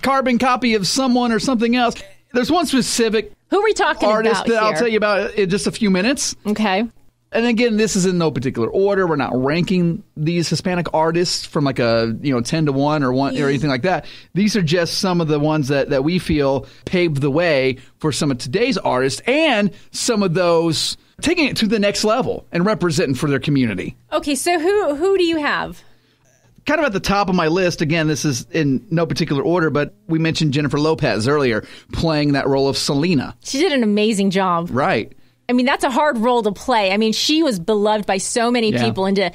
carbon copy of someone or something else. There's one specific who are we talking artist about that here? I'll tell you about in just a few minutes. Okay. And again, this is in no particular order. We're not ranking these Hispanic artists from like a 10 to 1 or anything like that. These are just some of the ones that we feel paved the way for some of today's artists and some of those taking it to the next level and representing for their community. Okay, so who do you have? Kind of at the top of my list, again, this is in no particular order, but we mentioned Jennifer Lopez earlier playing that role of Selena. She did an amazing job. Right. I mean, that's a hard role to play. I mean, she was beloved by so many people, and to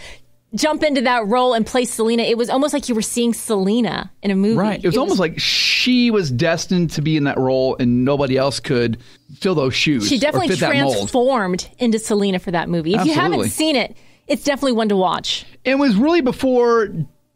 jump into that role and play Selena, it was almost like you were seeing Selena in a movie. Right. It was almost like she was destined to be in that role and nobody else could fill those shoes. She definitely transformed into Selena for that movie. If you haven't seen it, it's definitely one to watch. It was really before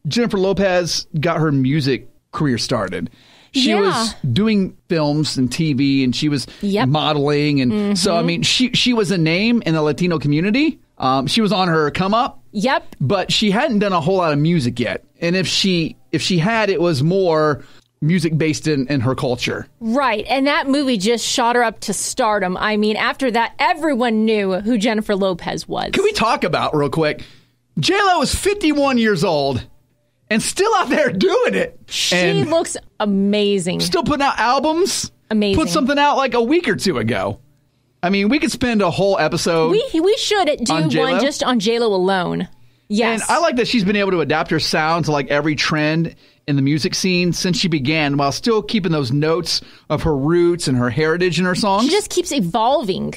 Jennifer Lopez got her music career started. She was doing films and TV, and she was modeling. And so, I mean, she was a name in the Latino community. She was on her come up. Yep. But she hadn't done a whole lot of music yet. And if she had, it was more music based in her culture. Right. And that movie just shot her up to stardom. I mean, after that, everyone knew who Jennifer Lopez was. Can we talk about real quick? J-Lo is 51 years old. And still out there doing it. She looks amazing. Still putting out albums. Amazing. Put something out like a week or two ago. I mean, we could spend a whole episode. We should do one just on J-Lo alone. Yes. And I like that she's been able to adapt her sound to like every trend in the music scene since she began, while still keeping those notes of her roots and her heritage in her songs. She just keeps evolving.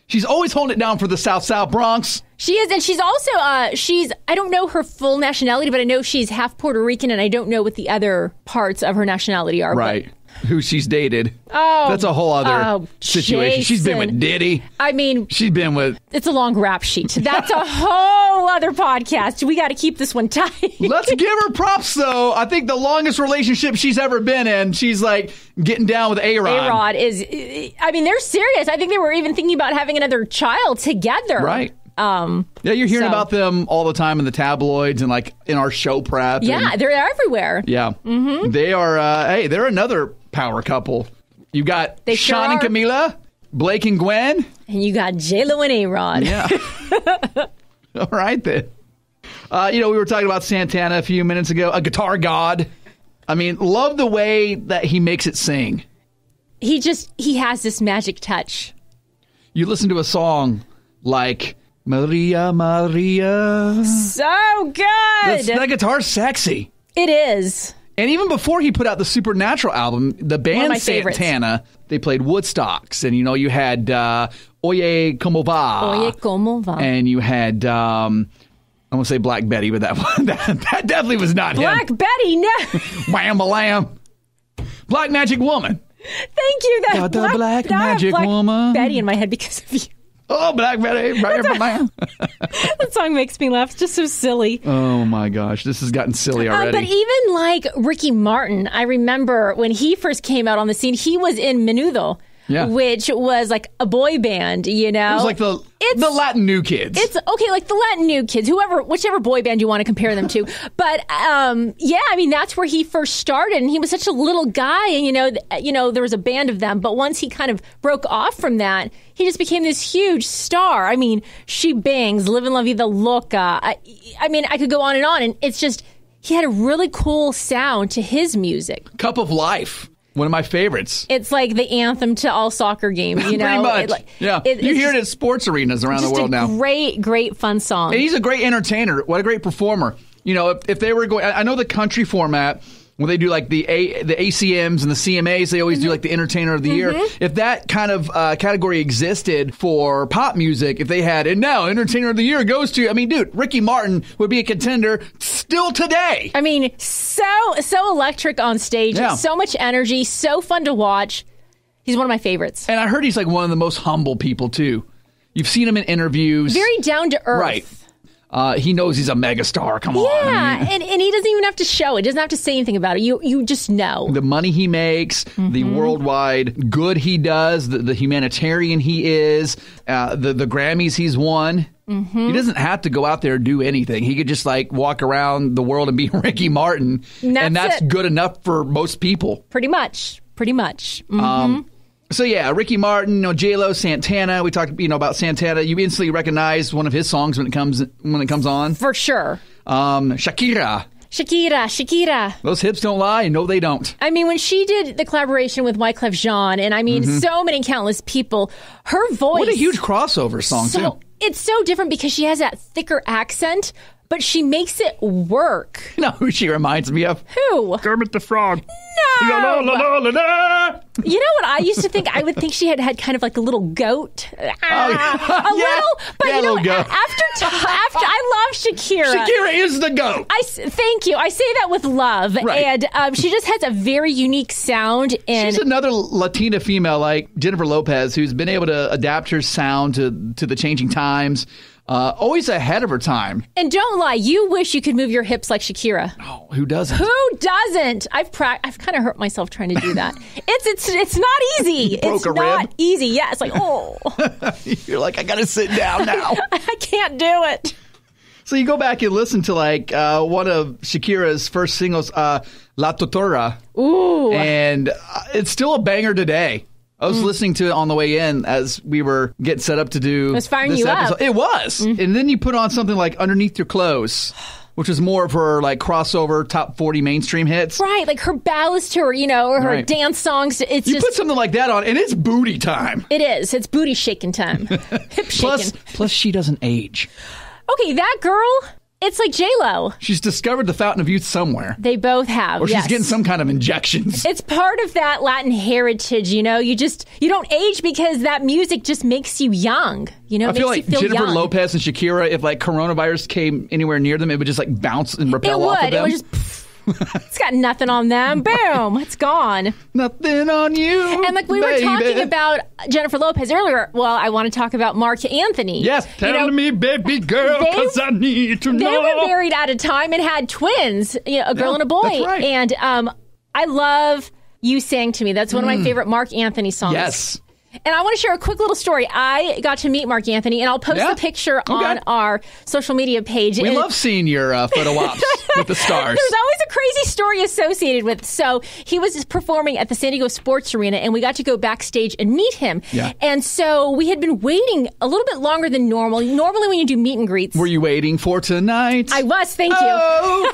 She's always holding it down for the South Bronx. She is, and she's also, I don't know her full nationality, but I know she's half Puerto Rican, and I don't know what the other parts of her nationality are. Right. Who she's dated. Oh. That's a whole other situation. Jason. She's been with Diddy. I mean. She's been with. It's a long rap sheet. That's a whole other podcast. We got to keep this one tight. Let's give her props, though. I think the longest relationship she's ever been in, she's like getting down with A-Rod. A-Rod is, I mean, they're serious. I think they were even thinking about having another child together. Right. Yeah, you're hearing about them all the time in the tabloids and like in our show prep. Yeah, they're everywhere. Yeah. Mm-hmm. They are, they're another power couple. You got Sean and Camila, Blake and Gwen. And you got J-Lo and A-Rod. Yeah. All right, then. We were talking about Santana a few minutes ago, a guitar god. I mean, love the way that he makes it sing. He has this magic touch. You listen to a song like Maria, Maria. So good. That guitar's sexy. It is. And even before he put out the Supernatural album, the band Santana, they played Woodstocks. And, you had Oye Como Va. Oye Como Va. And you had, I want to say Black Betty, but that one, that definitely was not Black him. Betty, no. Wham-a-lam. Black Magic Woman. Thank you. Got the Black Magic Woman. Betty in my head because of you. Oh, Black Betty. That song makes me laugh. It's just so silly. Oh, my gosh. This has gotten silly already. But even like Ricky Martin, I remember when he first came out on the scene, he was in Menudo. Yeah. Which was like a boy band, It was like the Latin New Kids. It's okay, like the Latin New Kids, whichever boy band you want to compare them to. But I mean, that's where he first started, and he was such a little guy, and there was a band of them. But once he kind of broke off from that, he just became this huge star. I mean, She Bangs, Livin' La Vida Loca. I mean, I could go on, and it's just he had a really cool sound to his music. Cup of Life. One of my favorites. It's like the anthem to all soccer games, Pretty much. You hear it at sports arenas around the world now. Great, great fun song. And he's a great entertainer. What a great performer. If they were going, I know the country format, when they do like the ACMs and the CMAs, they always do like the Entertainer of the Year. If that kind of category existed for pop music, if they had, and now Entertainer of the Year goes to, Ricky Martin would be a contender still today. I mean, so electric on stage, so much energy, so fun to watch. He's one of my favorites. And I heard he's like one of the most humble people too. You've seen him in interviews. Very down to earth. Right. he knows he's a megastar. Come on. Yeah, and he doesn't even have to show it. Doesn't have to say anything about it. You just know. The money he makes, the worldwide good he does, the humanitarian he is, the Grammys he's won. He doesn't have to go out there and do anything. He could just like walk around the world and be Ricky Martin, and that's good enough for most people. Pretty much. So yeah, Ricky Martin, J-Lo, Santana. We talked, about Santana. You instantly recognize one of his songs when it comes on. For sure. Shakira. Those hips don't lie. No, they don't. I mean, when she did the collaboration with Wyclef Jean, and I mean, so many countless people, her voice. What a huge crossover song, too. It's so different because she has that thicker accent, but she makes it work. You know who she reminds me of? Who? Kermit the Frog. No. La, la, la, la, la. You know what I used to think? I would think she had kind of like a little goat. A little. But little goat. After I love Shakira. Shakira is the goat. Thank you. I say that with love. Right. And she just has a very unique sound. And she's another Latina female like Jennifer Lopez who's been able to adapt her sound to the changing times. Always ahead of her time. And don't lie, you wish you could move your hips like Shakira. Oh, who doesn't? Who doesn't? I've kind of hurt myself trying to do that. It's not easy. Broke a not rib? easy. Yeah, it's like, oh. You're like, I got to sit down now. I can't do it. So you go back and listen to like one of Shakira's first singles, La Totora. Ooh. And it's still a banger today. I was listening to it on the way in as we were getting set up to do this firing this you episode. up. It was. And then you put on something like Underneath Your Clothes, which is more of her like crossover top 40 mainstream hits. Right, like her ballads to her, or her Right. dance songs. It's You just put something like that on, and it's booty time. It is. It's booty shaking time. Hip shaking. Plus, she doesn't age. Okay, that girl, it's like J-Lo. She's discovered the fountain of youth somewhere. They both have, Or yes. she's getting some kind of injections. It's part of that Latin heritage, you don't age because that music just makes you young. I feel like Jennifer young. Lopez and Shakira, if like coronavirus came anywhere near them, it would just like bounce and repel off of them. It would just. It's got nothing on them. Boom. It's gone. Nothing on you. And like we were talking about Jennifer Lopez earlier, well, I want to talk about Marc Anthony. Yes, tell me, baby girl, because I need to know. They were married at a time and had twins, a girl and a boy. That's right. And I love You Sang to Me. That's one of my favorite Marc Anthony songs. Yes. And I want to share a quick little story. I got to meet Marc Anthony, and I'll post the picture on our social media page. We love seeing your photo ops with the stars. There's always a crazy story associated with it. So he was performing at the San Diego Sports Arena, and we got to go backstage and meet him. Yeah. And so we had been waiting a little bit longer than normal. Normally when you do meet and greets. Were you waiting for tonight? I was, thank you.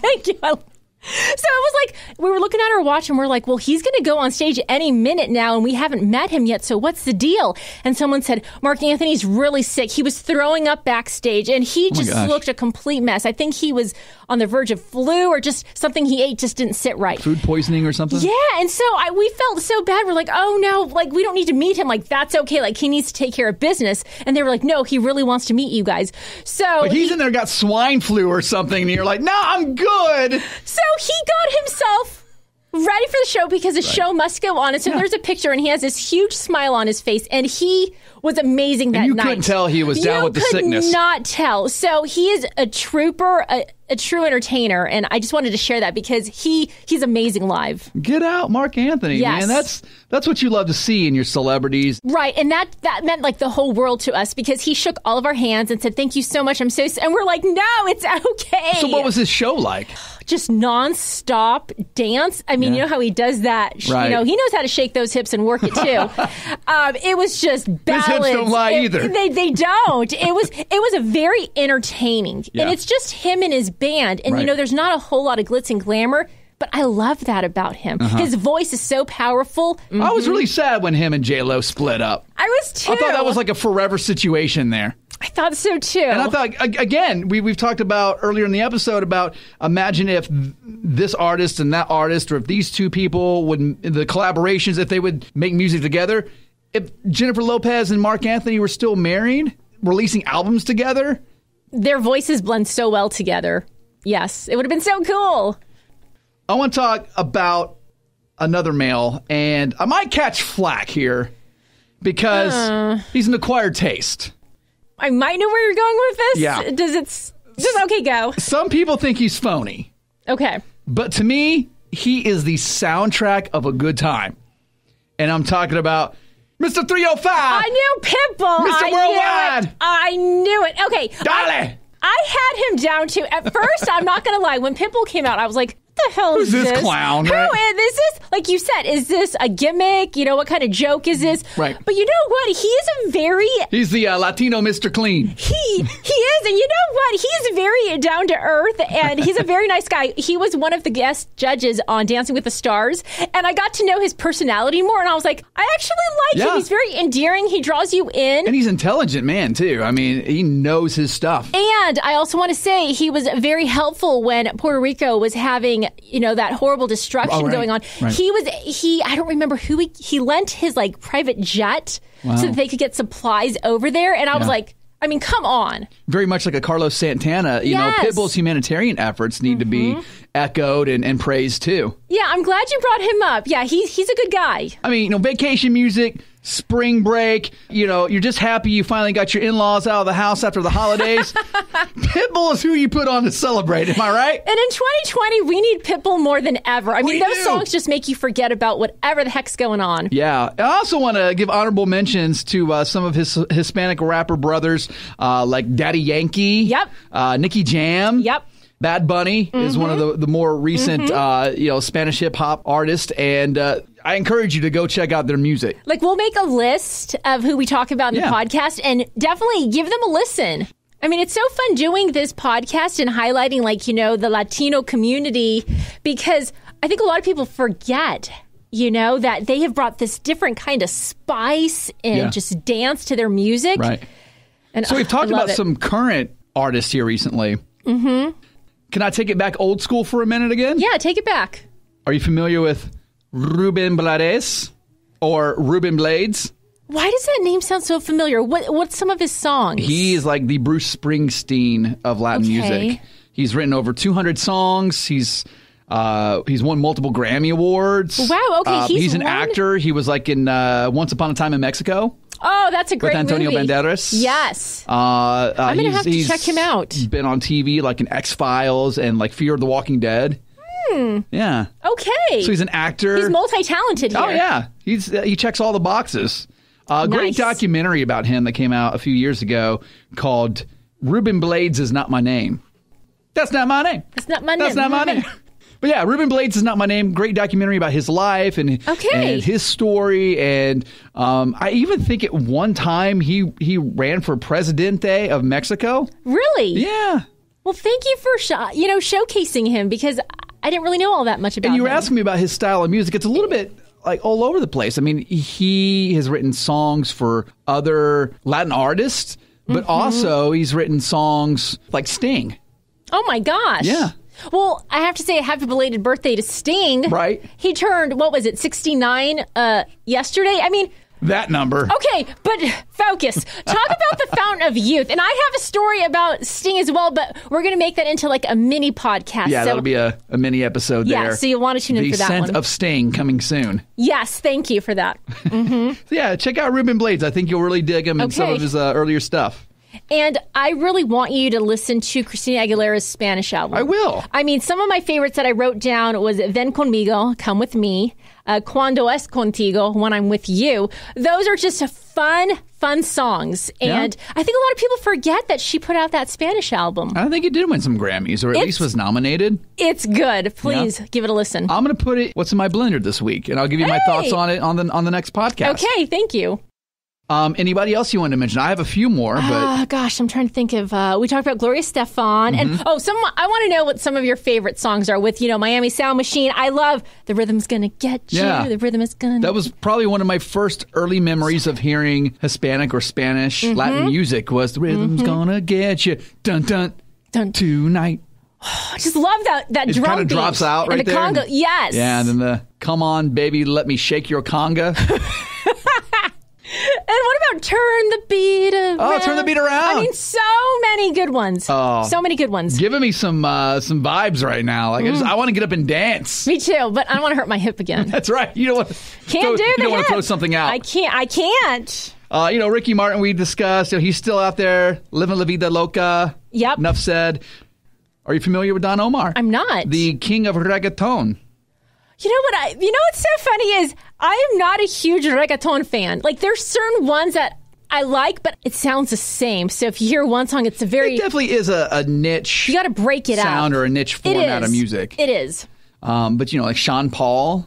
Thank you. So it was like, we were looking at our watch and we're like, well, he's going to go on stage any minute now and we haven't met him yet. So what's the deal? And someone said, Marc Anthony's really sick. He was throwing up backstage and he just looked a complete mess. I think he was on the verge of flu or just something he ate just didn't sit right. Food poisoning or something? Yeah. And so we felt so bad. We're like, oh no, like we don't need to meet him. Like that's okay. Like he needs to take care of business. And they were like, no, he really wants to meet you guys. So like he's in there got swine flu or something. And you're like, no, I'm good. So he got himself ready for the show because the show must go on. And so there's a picture and he has this huge smile on his face and he was amazing that night. You couldn't tell he was down with the sickness. You could not tell. So he is a trooper, a true entertainer. And I just wanted to share that because he's amazing live. Get out, Marc Anthony, yes. man. That's what you love to see in your celebrities. Right. And that meant like the whole world to us because he shook all of our hands and said, thank you so much. I'm so, and we're like, no, it's okay. So what was his show like? Just nonstop dance. I mean, you know how he does that. Right. You know, he knows how to shake those hips and work it too. It was just ballads. His hips don't lie either. They don't. It was a very entertaining, and it's just him and his band. And you know, there's not a whole lot of glitz and glamour. But I love that about him. His voice is so powerful. I was really sad when him and J-Lo split up. I was too. I thought that was like a forever situation there. I thought so too. And I thought, again, we've talked about earlier in the episode about imagine if this artist and that artist, or if these two people would, the collaborations, if they would make music together. If Jennifer Lopez and Marc Anthony were still married, releasing albums together. Their voices blend so well together. Yes, it would have been so cool. I want to talk about another male, and I might catch flack here because he's an acquired taste. I might know where you're going with this. Yeah. Okay, go. Some people think he's phony. Okay. But to me, he is the soundtrack of a good time. And I'm talking about Mr. 305. I knew Pitbull. Mr. Worldwide. I knew it. Okay. Dolly. I had him down to, at first, I'm not going to lie, when Pitbull came out, I was like, what the hell is this? Who's this clown? Who Right? is this? Like you said, is this a gimmick? You know, what kind of joke is this? Right. But you know what? He is a very... He's the Latino Mr. Clean. He is. And you know what? He's very down to earth, and he's a very nice guy. He was one of the guest judges on Dancing with the Stars, and I got to know his personality more, and I was like, I actually like him. He's very endearing. He draws you in. And he's an intelligent man, too. I mean, he knows his stuff. And I also want to say he was very helpful when Puerto Rico was having, you know, that horrible destruction going on. Right. I don't remember who he lent his like private jet so that they could get supplies over there. And I was like, I mean, come on. Very much like a Carlos Santana. You know, Pitbull's humanitarian efforts need to be echoed and praised, too. Yeah, I'm glad you brought him up. Yeah, he's a good guy. I mean, you know, vacation music, spring break, you know, you're just happy you finally got your in-laws out of the house after the holidays. Pitbull is who you put on to celebrate, am I right? And in 2020, we need Pitbull more than ever. I mean, those songs just make you forget about whatever the heck's going on. Yeah. I also want to give honorable mentions to some of his Hispanic rapper brothers, like Daddy Yankee. Yep. Nicky Jam. Yep. Bad Bunny is one of the more recent, Spanish hip hop artists, and I encourage you to go check out their music. Like, we'll make a list of who we talk about in the podcast, and definitely give them a listen. I mean, it's so fun doing this podcast and highlighting, like, you know, the Latino community, because I think a lot of people forget, you know, that they have brought this different kind of spice and just dance to their music. Right. And so we've talked about some current artists here recently. Mm-hmm. Can I take it back old school for a minute again? Yeah, take it back. Are you familiar with Ruben Blades or Ruben Blades? Why does that name sound so familiar? What's some of his songs? He is like the Bruce Springsteen of Latin music. He's written over 200 songs. He's won multiple Grammy Awards. Wow, okay. He's an actor. He was like in Once Upon a Time in Mexico. Oh, that's a great with Antonio movie. Banderas. Yes. I'm going to have to check him out. He's been on TV like in X-Files and like Fear of the Walking Dead. Yeah. Okay. So he's an actor. He's multi-talented here. Oh, yeah. He checks all the boxes. Great documentary about him that came out a few years ago called Ruben Blades Is Not My Name. That's not my name. That's not my name. That's not my name. But yeah, Ruben Blades Is Not My Name. Great documentary about his life and his story. And I even think at one time he ran for Presidente of Mexico. Really? Yeah. Well, thank you for showcasing him, because I didn't really know all that much about him. And you were asking me about his style of music. It's a little bit like all over the place. I mean, he has written songs for other Latin artists, but also he's written songs like Sting. Oh, my gosh. Yeah. Well, I have to say, happy belated birthday to Sting. Right. He turned, 69 yesterday? I mean... That number. Okay, but focus. Talk about the Fountain of Youth. And I have a story about Sting as well, but we're going to make that into like a mini podcast. Yeah, that'll be a mini episode there. Yeah, so you'll want to tune in for that one. The Scent of Sting coming soon. Yes, thank you for that. So yeah, check out Ruben Blades. I think you'll really dig him and some of his earlier stuff. And I really want you to listen to Christina Aguilera's Spanish album. I will. I mean, some of my favorites that I wrote down was Ven Conmigo, Come With Me, Cuando Es Contigo, When I'm With You. Those are just fun songs. And I think a lot of people forget that she put out that Spanish album. I think it did win some Grammys, or at least was nominated. It's good. Please give it a listen. I'm going to put what's in my blender this week, and I'll give you my thoughts on it on the next podcast. Okay, thank you. Anybody else you wanted to mention? I have a few more, but gosh, I'm trying to think of. We talked about Gloria Estefan, and I want to know what some of your favorite songs are. With Miami Sound Machine, I love "The Rhythm's Gonna Get You." Yeah. The rhythm is gonna. That was probably one of my first early memories of hearing Hispanic or Spanish Latin music. Was "The Rhythm's Gonna Get You," dun dun dun tonight. I just love that it drum kind of beat. drops out right and the there. conga, yes. Yeah, and then the "Come on, baby, let me shake your conga." And what about Turn the Beat Around? Oh, Turn the Beat Around. I mean, so many good ones. Oh, so many good ones. Giving me some vibes right now. Like I want to get up and dance. Me too, but I don't want to hurt my hip again. That's right. You don't want to Throw something out. I can't. Ricky Martin, we discussed. He's still out there living La Vida Loca. Yep. Enough said. Are you familiar with Don Omar? I'm not. The king of reggaeton. You know what's so funny is I am not a huge reggaeton fan. Like, there's certain ones that I like, but it sounds the same. So if you hear one song, it's a very... It definitely is a niche... You got to break it sound out. Or a niche format of music. It is. But, like Sean Paul...